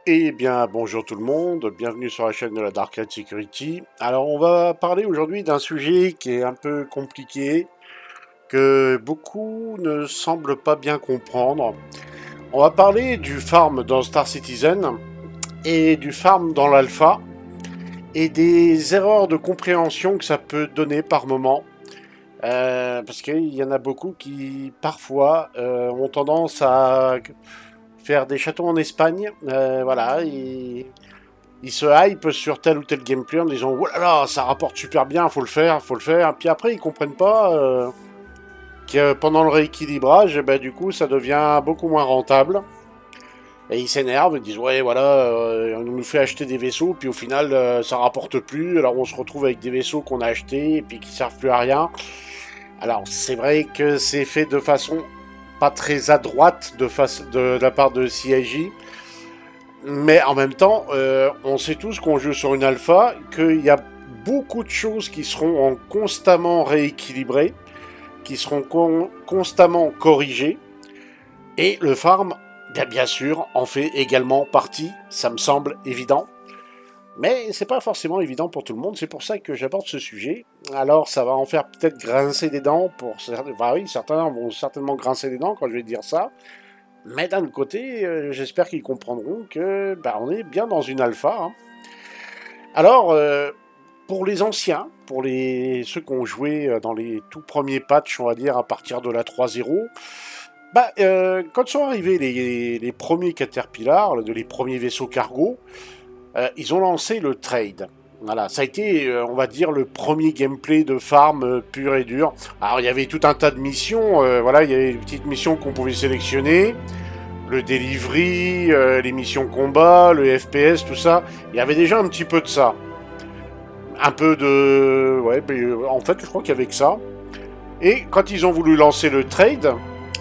Eh bien, bonjour tout le monde, bienvenue sur la chaîne de la Dark Red Security. Alors, on va parler aujourd'hui d'un sujet qui est un peu compliqué, que beaucoup ne semblent pas bien comprendre. On va parler du farm dans Star Citizen et du farm dans l'alpha et des erreurs de compréhension que ça peut donner par moment. Parce qu'il y en a beaucoup qui, parfois, ont tendance à faire des châteaux en Espagne. Voilà, ils se hype sur tel ou tel gameplay en disant oh là là, ça rapporte super bien, faut le faire, faut le faire. Puis après, ils comprennent pas que pendant le rééquilibrage, ben, du coup, ça devient beaucoup moins rentable. Et ils s'énervent, ils disent ouais, voilà, on nous fait acheter des vaisseaux, puis au final, ça rapporte plus. Alors on se retrouve avec des vaisseaux qu'on a achetés et puis qui servent plus à rien. Alors c'est vrai que c'est fait de façon pas très adroite de la part de CIJ. Mais en même temps, on sait tous qu'on joue sur une alpha, qu'il y a beaucoup de choses qui seront constamment rééquilibrées, qui seront constamment corrigées, et le farm, bien sûr, en fait également partie, ça me semble évident. Mais c'est pas forcément évident pour tout le monde, c'est pour ça que j'aborde ce sujet. Alors ça va en faire peut-être grincer des dents pour certains, enfin oui, certains vont certainement grincer des dents quand je vais dire ça. Mais d'un autre côté, j'espère qu'ils comprendront que bah, on est bien dans une alpha. Hein. Alors, pour les anciens, ceux qui ont joué dans les tout premiers patchs, on va dire à partir de la 3.0, bah, quand sont arrivés les premiers Caterpillar, les premiers vaisseaux cargo, ils ont lancé le trade. Voilà, ça a été, on va dire, le premier gameplay de farm pur et dur. Alors, il y avait tout un tas de missions. Voilà, il y avait des petites missions qu'on pouvait sélectionner le delivery, les missions combat, le FPS, tout ça. Il y avait déjà un petit peu de ça. Un peu de... Ouais, en fait, je crois qu'il y avait que ça. Et quand ils ont voulu lancer le trade,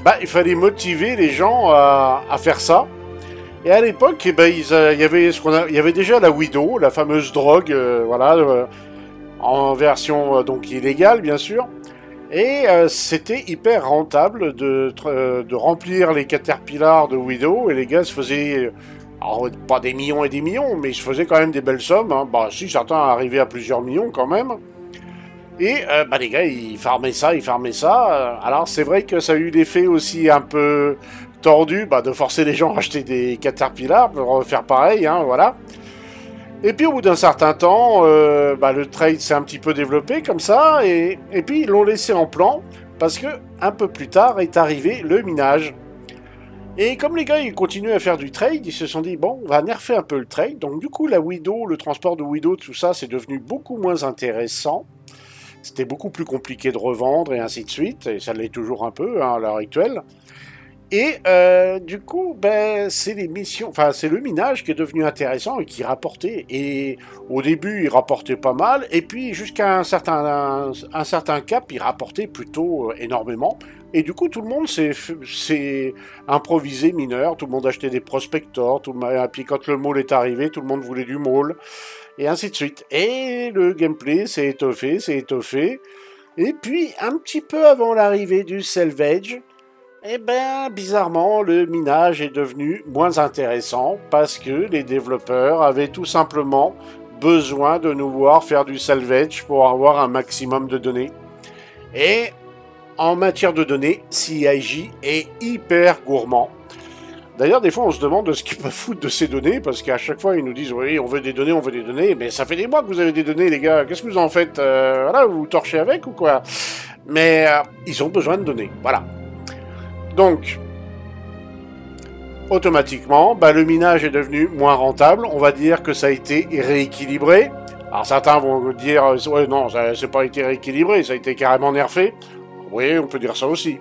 bah, il fallait motiver les gens à faire ça. Et à l'époque, eh ben, il y avait déjà la Widow, la fameuse drogue, voilà, en version donc illégale, bien sûr. Et c'était hyper rentable de remplir les caterpillars de Widow. Et les gars se faisaient, alors, pas des millions et des millions, mais ils se faisaient quand même des belles sommes. Hein. Bah, si, certains arrivaient à plusieurs millions quand même. Et bah, les gars, ils farmaient ça, ils farmaient ça. Alors c'est vrai que ça a eu l'effet aussi un peu tordu bah, de forcer les gens à acheter des caterpillars pour faire pareil, hein, voilà. Et puis au bout d'un certain temps, bah, le trade s'est un petit peu développé comme ça, et puis ils l'ont laissé en plan, parce que un peu plus tard est arrivé le minage. Et comme les gars ils continuaient à faire du trade, ils se sont dit bon, on va nerfer un peu le trade. Donc du coup la Widow, le transport de Widow, tout ça, c'est devenu beaucoup moins intéressant. C'était beaucoup plus compliqué de revendre et ainsi de suite, et ça l'est toujours un peu hein, à l'heure actuelle. Et du coup, ben, c'est les missions, enfin c'est le minage qui est devenu intéressant et qui rapportait. Et au début, il rapportait pas mal, et puis jusqu'à un certain cap, il rapportait plutôt énormément. Et du coup, tout le monde s'est improvisé mineur, tout le monde achetait des prospectors, et puis quand le mall est arrivé, tout le monde voulait du mall, et ainsi de suite. Et le gameplay s'est étoffé, s'est étoffé. Et puis, un petit peu avant l'arrivée du salvage, eh ben, bizarrement, le minage est devenu moins intéressant parce que les développeurs avaient tout simplement besoin de nous voir faire du salvage pour avoir un maximum de données. Et en matière de données, CIJ est hyper gourmand. D'ailleurs, des fois, on se demande de ce qu'ils peuvent foutre de ces données, parce qu'à chaque fois, ils nous disent oui, on veut des données, on veut des données, mais ça fait des mois que vous avez des données, les gars. Qu'est-ce que vous en faites Voilà, vous vous torchez avec ou quoi Mais ils ont besoin de données. Voilà. Donc, automatiquement, bah, le minage est devenu moins rentable. On va dire que ça a été rééquilibré. Alors certains vont dire, ouais, non, ça n'a pas été rééquilibré, ça a été carrément nerfé. Oui, on peut dire ça aussi.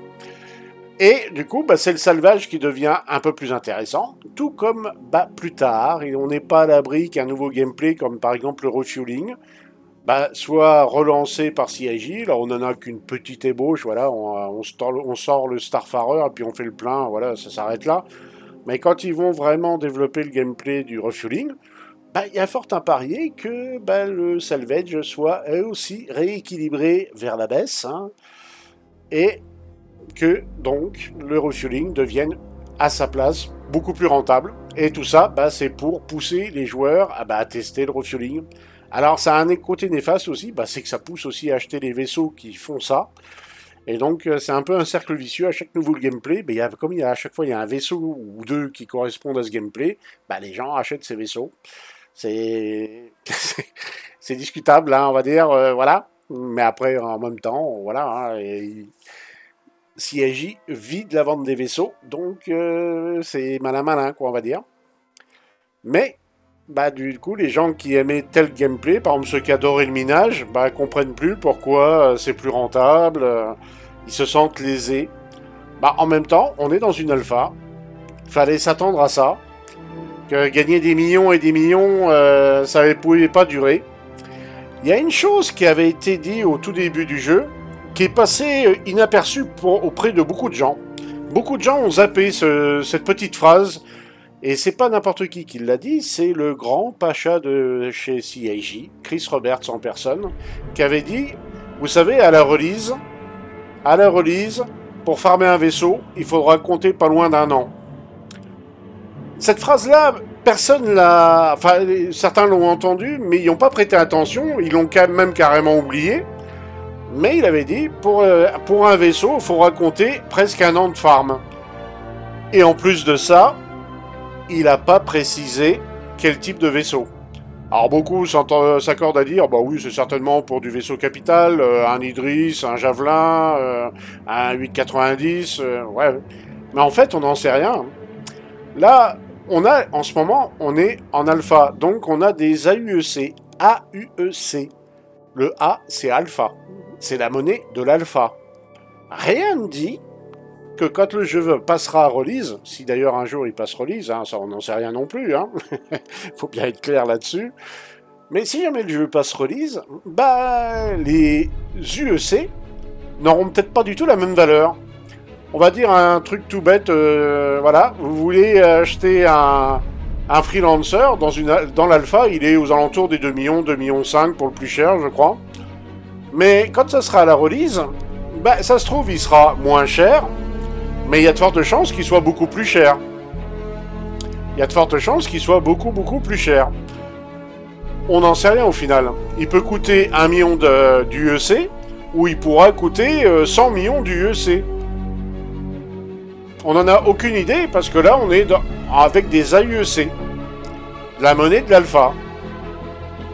Et du coup, bah, c'est le salvage qui devient un peu plus intéressant, tout comme bah, plus tard, et on n'est pas à l'abri qu'un nouveau gameplay, comme par exemple le refueling, bah, soit relancé par CIJ. Là, on n'en a qu'une petite ébauche, voilà, on sort le Starfarer, et puis on fait le plein, voilà, ça s'arrête là. Mais quand ils vont vraiment développer le gameplay du refueling, bah, il y a fort à parier que bah, le salvage soit aussi rééquilibré vers la baisse, hein, et que donc le refueling devienne à sa place beaucoup plus rentable. Et tout ça, bah, c'est pour pousser les joueurs à tester le refueling. Alors ça a un côté néfaste aussi, bah, c'est que ça pousse aussi à acheter les vaisseaux qui font ça. Et donc c'est un peu un cercle vicieux. À chaque nouveau gameplay, bah, comme à chaque fois il y a un vaisseau ou deux qui correspondent à ce gameplay, bah, les gens achètent ces vaisseaux. C'est c'est discutable, hein, on va dire, voilà. Mais après, en même temps, voilà, hein, CIJ vit de la vente des vaisseaux, donc c'est malin malin, quoi, on va dire. Mais, bah, du coup, les gens qui aimaient tel gameplay, par exemple ceux qui adoraient le minage, bah, comprennent plus pourquoi c'est plus rentable, ils se sentent lésés. Bah, en même temps, on est dans une alpha, fallait s'attendre à ça, que gagner des millions et des millions, ça ne pouvait pas durer. Il y a une chose qui avait été dit au tout début du jeu, qui est passée inaperçue auprès de beaucoup de gens. Beaucoup de gens ont zappé cette petite phrase, et c'est pas n'importe qui l'a dit, c'est le grand pacha de chez CIJ, Chris Roberts en personne, qui avait dit, vous savez, à la release, pour farmer un vaisseau, il faudra compter pas loin d'un an. Cette phrase-là, personne l'a... Enfin, certains l'ont entendu, mais ils n'ont pas prêté attention, ils l'ont même carrément oublié. Mais il avait dit, pour un vaisseau, il faudra compter presque un an de farm. Et en plus de ça, il n'a pas précisé quel type de vaisseau. Alors beaucoup s'accordent à dire, bah oui, c'est certainement pour du vaisseau capital, un Idris, un Javelin, un 890, ouais. Mais en fait, on n'en sait rien. Là, en ce moment, on est en alpha, donc on a des AUEC. AUEC. Le A, c'est alpha. C'est la monnaie de l'alpha. Rien ne dit que quand le jeu passera à release, si d'ailleurs un jour il passe release, hein, ça on n'en sait rien non plus, hein, faut bien être clair là-dessus, mais si jamais le jeu passe release, bah les UEC n'auront peut-être pas du tout la même valeur. On va dire un truc tout bête, voilà, vous voulez acheter un freelancer dans l'alpha, il est aux alentours des 2 millions, 2 millions 5 pour le plus cher, je crois. Mais quand ça sera à la release, bah, ça se trouve, il sera moins cher, mais il y a de fortes chances qu'il soit beaucoup plus cher. Il y a de fortes chances qu'il soit beaucoup plus cher. On n'en sait rien au final. Il peut coûter 1 million d'UEC, ou il pourra coûter 100 millions d'UEC. On n'en a aucune idée, parce que là, on est avec des AUEC. La monnaie de l'alpha.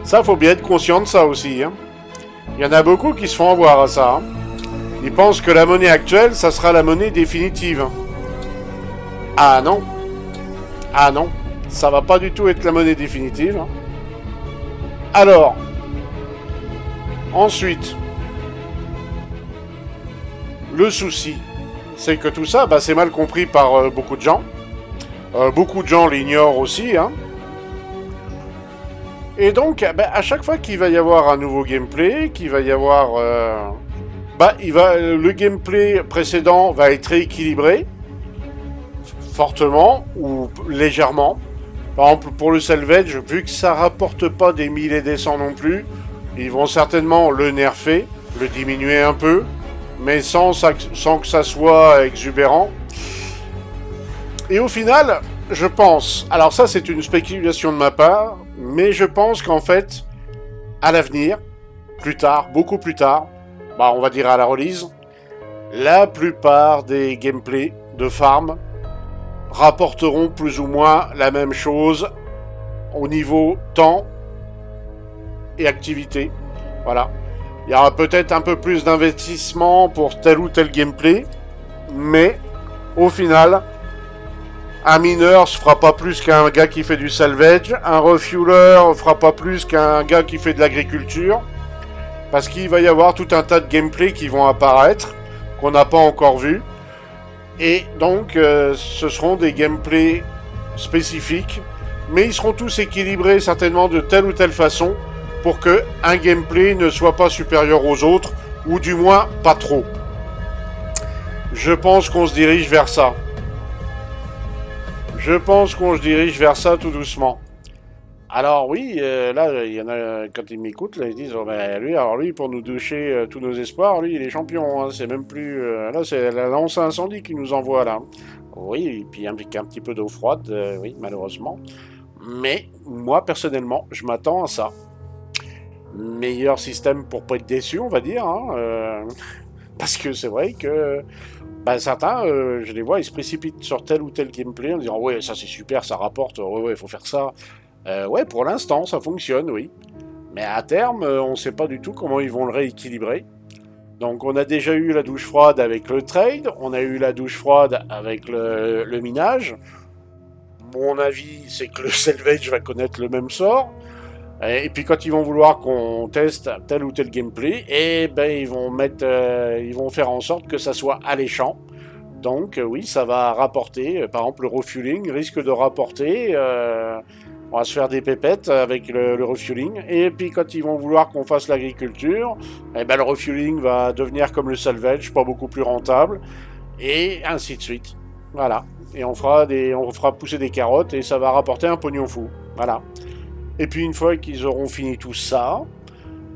Ça, faut bien être conscient de ça aussi, hein. Il y en a beaucoup qui se font avoir à ça. Hein. Ils pensent que la monnaie actuelle, ça sera la monnaie définitive. Ah non. Ah non. Ça va pas du tout être la monnaie définitive. Alors. Ensuite. Le souci, c'est que tout ça, bah, c'est mal compris par beaucoup de gens. Beaucoup de gens l'ignorent aussi, hein. Et donc, bah, à chaque fois qu'il va y avoir un nouveau gameplay, qu'il va y avoir... le gameplay précédent va être rééquilibré, fortement ou légèrement. Par exemple, pour le salvage, vu que ça rapporte pas des 1000 et des 100 non plus, ils vont certainement le nerfer, le diminuer un peu, mais sans que ça soit exubérant. Et au final... Je pense, alors ça c'est une spéculation de ma part, mais je pense qu'en fait, à l'avenir, plus tard, beaucoup plus tard, bah on va dire à la release, la plupart des gameplays de farm rapporteront plus ou moins la même chose au niveau temps et activité. Voilà. Il y aura peut-être un peu plus d'investissement pour tel ou tel gameplay, mais au final... Un mineur se fera pas plus qu'un gars qui fait du salvage. Un refueler fera pas plus qu'un gars qui fait de l'agriculture. Parce qu'il va y avoir tout un tas de gameplays qui vont apparaître, qu'on n'a pas encore vu. Et donc, ce seront des gameplays spécifiques. Mais ils seront tous équilibrés certainement de telle ou telle façon pour que un gameplay ne soit pas supérieur aux autres, ou du moins pas trop. Je pense qu'on se dirige vers ça. Je pense qu'on se dirige vers ça tout doucement. Alors oui, là, il y en a, quand ils m'écoutent, là, ils disent, oh, ben, lui, alors lui, pour nous doucher tous nos espoirs, lui, il est champion, hein, c'est même plus... là, c'est la lance à incendie qui nous envoie, là. Oui, et puis avec un petit peu d'eau froide, oui, malheureusement. Mais, moi, personnellement, je m'attends à ça. Meilleur système pour pas être déçu, on va dire, hein, parce que c'est vrai que bah, certains, je les vois, ils se précipitent sur tel ou tel gameplay en disant ouais, ça c'est super, ça rapporte, ouais, ouais, il faut faire ça. Ouais, pour l'instant, ça fonctionne, oui. Mais à terme, on ne sait pas du tout comment ils vont le rééquilibrer. Donc, on a déjà eu la douche froide avec le trade, on a eu la douche froide avec le minage. Mon avis, c'est que le salvage va connaître le même sort. Et puis quand ils vont vouloir qu'on teste tel ou tel gameplay, et ben ils vont faire en sorte que ça soit alléchant. Donc oui, ça va rapporter. Par exemple, le refueling risque de rapporter. On va se faire des pépettes avec le refueling. Et puis quand ils vont vouloir qu'on fasse l'agriculture, eh ben, le refueling va devenir comme le salvage, pas beaucoup plus rentable. Et ainsi de suite. Voilà. Et on fera pousser des carottes et ça va rapporter un pognon fou. Voilà. Et puis une fois qu'ils auront fini tout ça,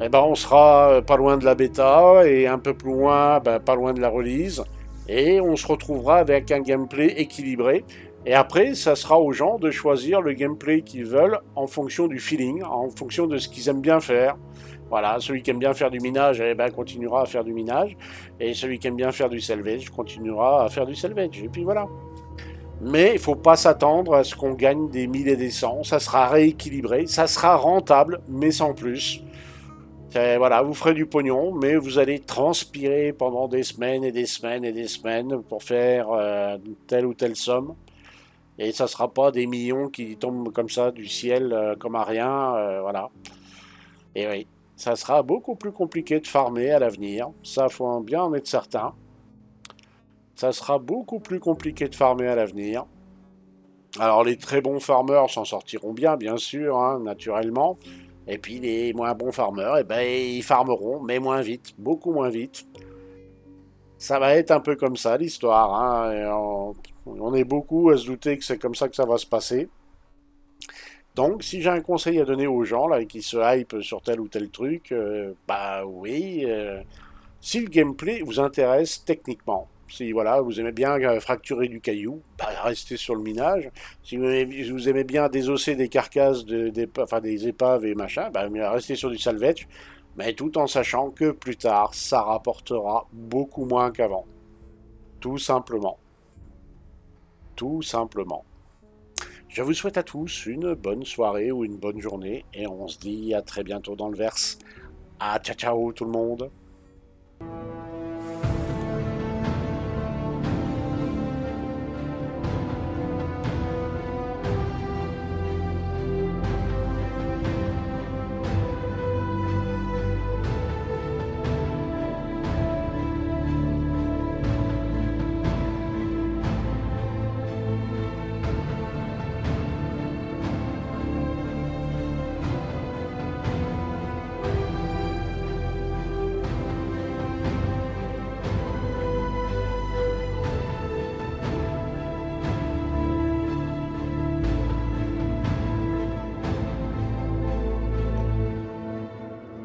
eh ben on sera pas loin de la bêta et un peu plus loin, ben, pas loin de la release. Et on se retrouvera avec un gameplay équilibré. Et après, ça sera aux gens de choisir le gameplay qu'ils veulent en fonction du feeling, en fonction de ce qu'ils aiment bien faire. Voilà, celui qui aime bien faire du minage, eh ben, continuera à faire du minage. Et celui qui aime bien faire du salvage continuera à faire du salvage. Et puis voilà. Mais il ne faut pas s'attendre à ce qu'on gagne des 1000 et des cents. Ça sera rééquilibré, ça sera rentable, mais sans plus. Voilà, vous ferez du pognon, mais vous allez transpirer pendant des semaines et des semaines et des semaines pour faire telle ou telle somme. Et ça ne sera pas des millions qui tombent comme ça du ciel, comme à rien. Voilà. Et oui, ça sera beaucoup plus compliqué de farmer à l'avenir. Ça, faut bien en être certain. Ça sera beaucoup plus compliqué de farmer à l'avenir. Alors les très bons farmers s'en sortiront bien sûr, hein, naturellement. Et puis les moins bons farmers, eh ben, ils farmeront, mais moins vite, beaucoup moins vite. Ça va être un peu comme ça l'histoire, hein. On est beaucoup à se douter que c'est comme ça que ça va se passer. Donc si j'ai un conseil à donner aux gens là, qui se hype sur tel ou tel truc, bah oui, si le gameplay vous intéresse techniquement, si voilà, vous aimez bien fracturer du caillou, bah, restez sur le minage. Si vous aimez bien désosser des carcasses, enfin, des épaves et machin, bah, restez sur du salvage, mais tout en sachant que plus tard, ça rapportera beaucoup moins qu'avant. Tout simplement. Tout simplement. Je vous souhaite à tous une bonne soirée ou une bonne journée et on se dit à très bientôt dans le verse. Ah, ciao ciao tout le monde.